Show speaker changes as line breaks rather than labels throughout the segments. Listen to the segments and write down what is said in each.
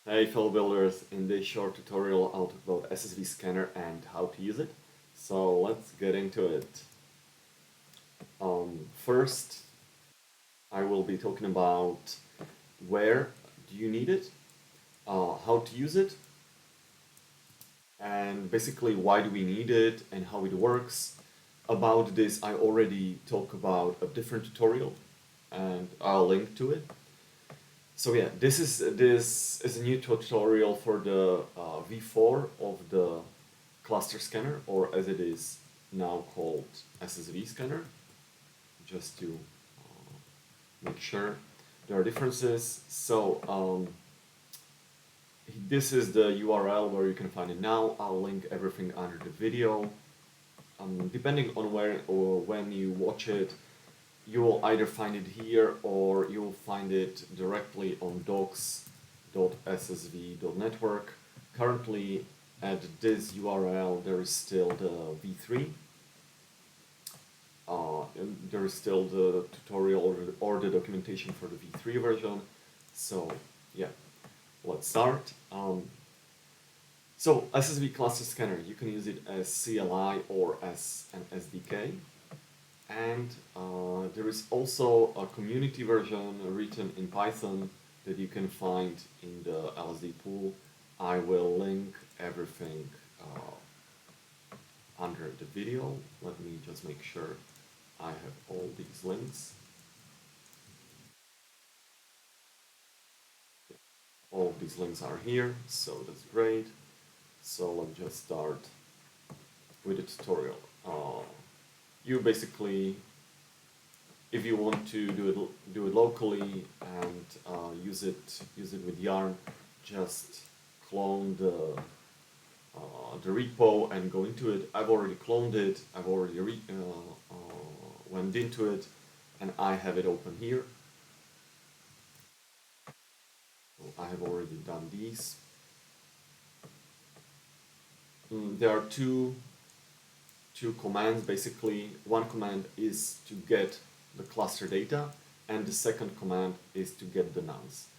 Hey fellow builders, in this short tutorial I'll talk about SSV scanner and how to use it. So let's get into it. First, I will be talking about where do you need it, how to use it, and basically why do we need it and how it works. About this I already talked about a different tutorial and I'll link to it. So yeah, this is a new tutorial for the V4 of the cluster scanner, or as it is now called SSV scanner, just to make sure there are differences. So this is the URL where you can find it now. I'll link everything under the video. Depending on where or when you watch it, you will either find it here or you'll find it directly on docs.ssv.network. Currently at this URL there is still the V3. And there is still the tutorial or the documentation for the V3 version. So yeah, let's start. So SSV cluster scanner, you can use it as CLI or as an SDK. And there is also a community version written in Python that you can find in the LSD pool. I will link everything under the video. Let me just make sure I have all these links. All of these links are here, so that's great. So let's just start with the tutorial. You basically, if you want to do it locally and use it with Yarn, just clone the repo and go into it. I've already cloned it. I've already went into it, and I have it open here. So I have already done these. There are two commands basically. One command is to get the cluster data, and the second command is to get the nonce.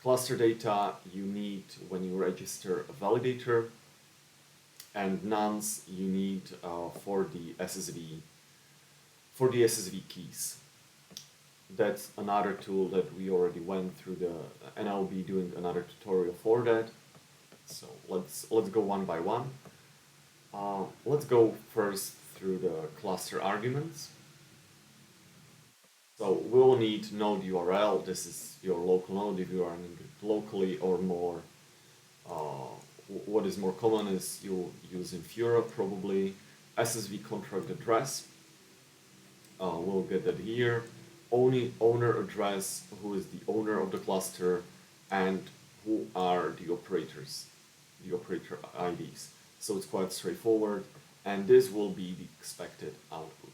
Cluster data you need when you register a validator, and nonce you need for the SSV keys. That's another tool that we already went through and I'll be doing another tutorial for that. So let's go one by one. Let's go first through the cluster arguments. So we'll need node URL. This is your local node if you are running it locally, or more. What is more common is you use Infura probably. SSV contract address. We'll get that here. Owner address, who is the owner of the cluster, and who are the operators, the operator IDs. So it's quite straightforward, and this will be the expected output.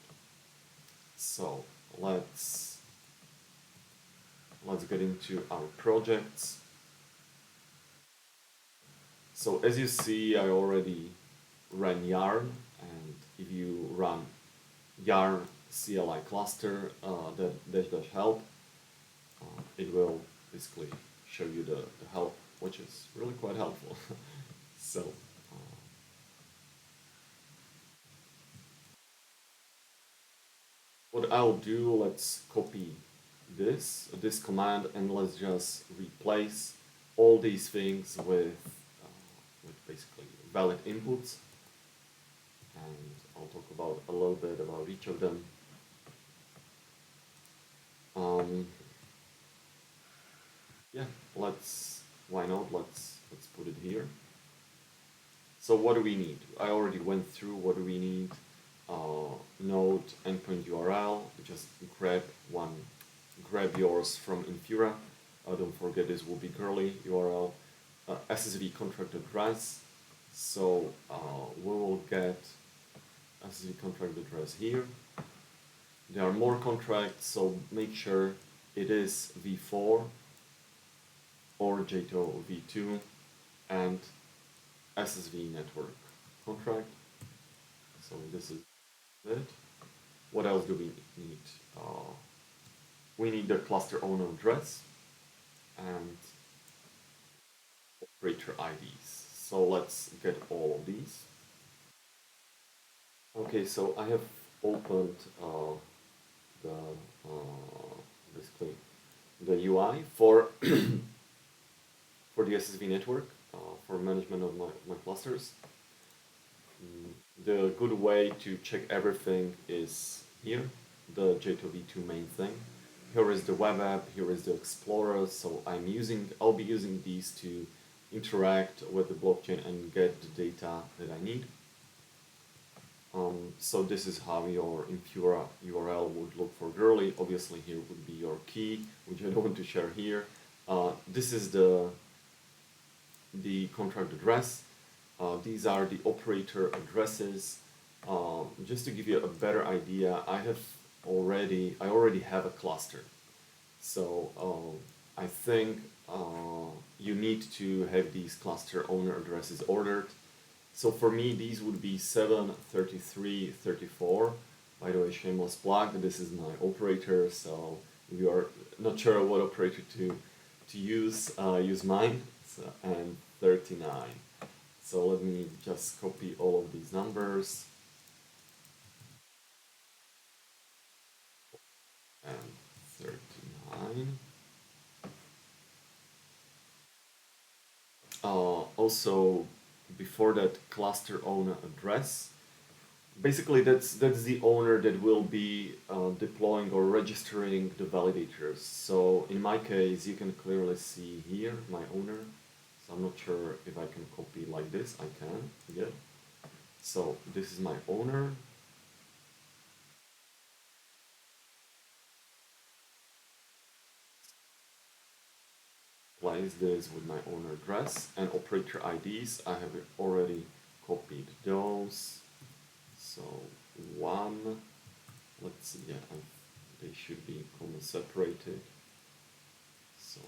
So let's get into our projects. So as you see, I already ran yarn, and if you run yarn CLI cluster dash help, it will basically show you the help, which is really quite helpful. So what I'll do, let's copy this command, and let's just replace all these things with basically valid inputs, and I'll talk about a little bit about each of them. Yeah, why not? Let's put it here. So what do we need? I already went through what do we need. Node endpoint URL, just grab yours from Infura. Don't forget this will be curly URL. SSV contract address. So we will get SSV contract address here. There are more contracts, so make sure it is V4 or JTO V2 and SSV network contract. So this is it. What else do we need? We need the cluster owner address, and operator IDs. So let's get all of these. Okay, so I have opened the basically the UI for for the SSV network for management of my clusters. The good way to check everything is here, the J2V2 main thing. Here is the web app, here is the Explorer, so I'll be using these to interact with the blockchain and get the data that I need. So this is how your Infura URL would look for Gurley. Obviously here would be your key, which I don't want to share here. This is the contract address. These are the operator addresses. Just to give you a better idea, I already have a cluster. So I think you need to have these cluster owner addresses ordered. So for me, these would be 73334. By the way, shameless plug, this is my operator, so if you are not sure what operator to use mine, so, and 39. So let me just copy all of these numbers. And 39. Also, before that cluster owner address, basically that's the owner that will be deploying or registering the validators. So in my case, you can clearly see here my owner. So I'm not sure if I can copy like this. I can, yeah. So this is my owner. Place this with my owner address and operator IDs. I have already copied those. So one, let's see, yeah, they should be comma separated. So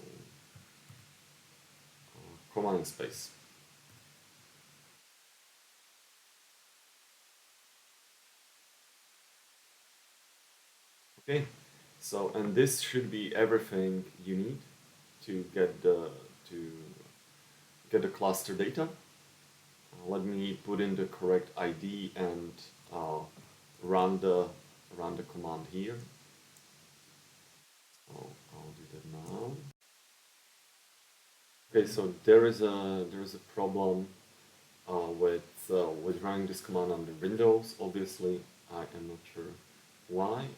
comma and space. Okay, so and this should be everything you need to get the cluster data. Let me put in the correct ID and run the command here. So I'll do that now. Okay, so there is a problem with running this command under Windows. Obviously, I am not sure why,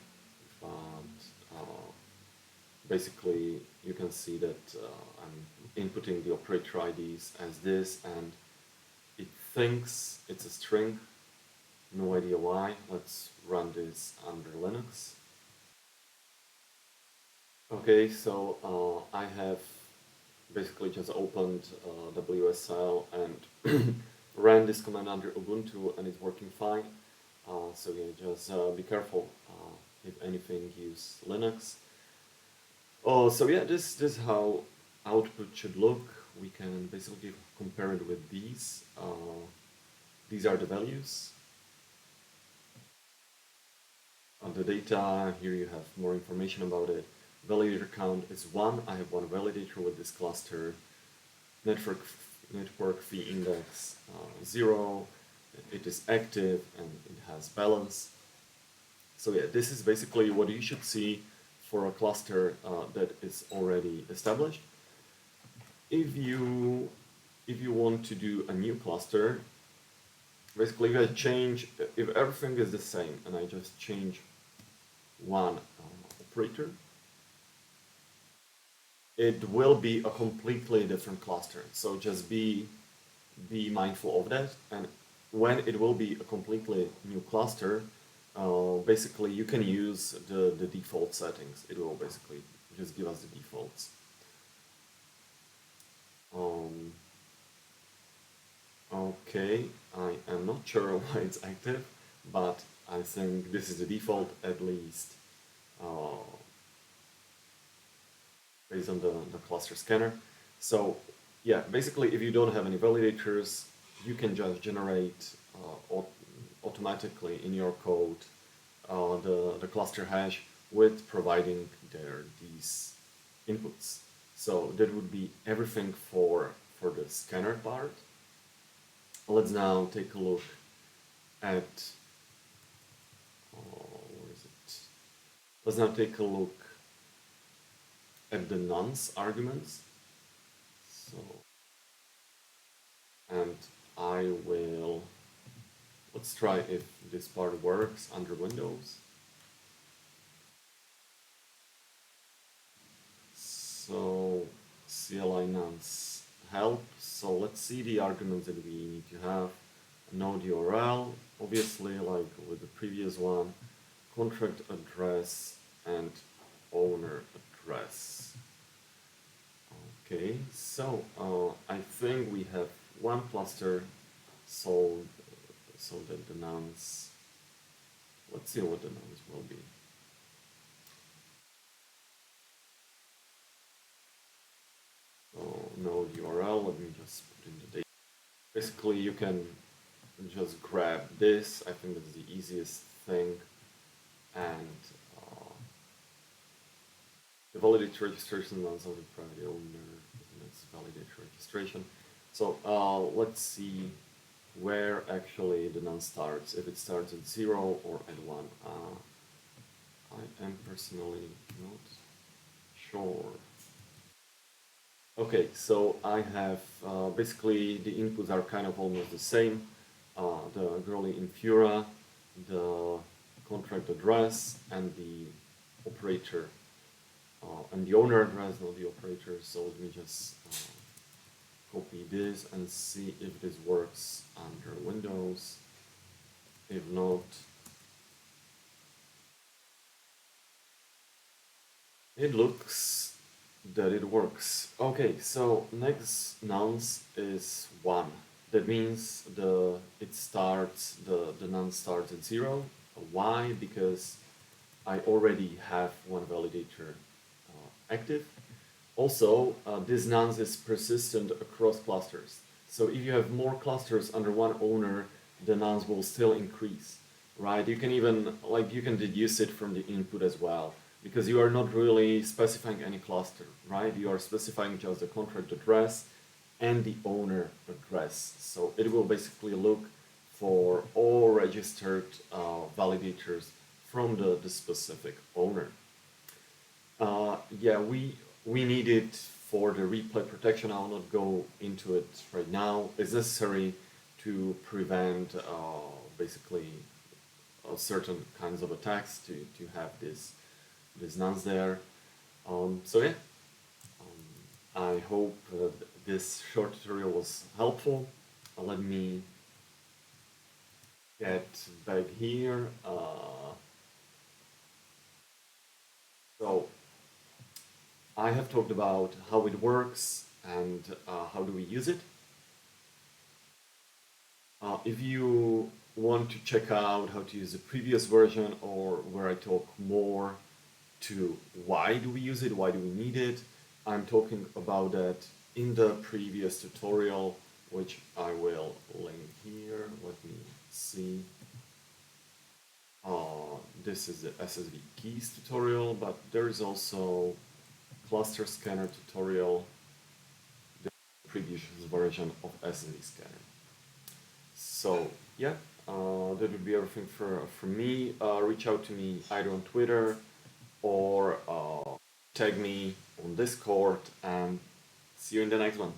but basically you can see that I'm inputting the operator IDs as this, and it thinks it's a string. No idea why. Let's run this under Linux. Okay, so I have basically just opened WSL and ran this command under Ubuntu, and it's working fine. So yeah, just be careful if anything, use Linux. Oh, so yeah, this is how output should look. We can basically compare it with these. These are the values. On the data, here you have more information about it. Validator count is 1. I have one validator with this cluster. Network fee index 0. It is active and it has balance. So yeah, this is basically what you should see for a cluster that is already established. If you want to do a new cluster, basically if everything is the same and I just change one operator, it will be a completely different cluster. So just be mindful of that. And when it will be a completely new cluster, basically you can use the default settings. It will basically just give us the defaults. Okay, I am not sure why it's active, but I think this is the default, at least based on the cluster scanner. So yeah, basically if you don't have any validators, you can just generate automatically in your code the cluster hash with providing these inputs. So that would be everything for for the scanner part. Let's now take a look at, where is it? Let's now take a look at the nonce arguments. So, and I will, let's try if this part works under Windows. So CLI nonce help. So let's see the arguments that we need to have. Node URL, obviously like with the previous one, contract address and owner address. Okay, so I think we have one cluster solved, so that the nonce, let's see what the nonce will be. So node URL, let me just put in the data. Basically, you can just grab this. I think that's the easiest thing. And the validate registration runs on the private owner. Let's validate registration. So let's see where actually the nonce starts. If it starts at 0 or at 1. I am personally not sure. Okay, so I have basically the inputs are kind of almost the same. The girly infura, the contract address, and the operator, and the owner address, not the operator. So let me just copy this and see if this works under Windows. If not, it looks that it works. Okay, so next nonce is 1. That means the nonce starts at 0. Why? Because I already have one validator active. Also, this nonce is persistent across clusters. So if you have more clusters under one owner, the nonce will still increase, right? You can even, like, you can deduce it from the input as well, because you are not really specifying any cluster, right? You are specifying just the contract address and the owner address. So it will basically look for all registered validators from the specific owner. Yeah, we need it for the replay protection. I'll not go into it right now. It's necessary to prevent basically certain kinds of attacks to have this nonce there. So yeah, I hope this short tutorial was helpful. Let me get back here. So I have talked about how it works and how do we use it. If you want to check out how to use the previous version, or where I talk more to why do we use it, why do we need it, I'm talking about that in the previous tutorial, which I will link here. Let me see. This is the SSV keys tutorial, but there is also cluster scanner tutorial, the previous version of SSV scanner. So yeah, that would be everything from me. Reach out to me either on Twitter or tag me on Discord, and see you in the next one.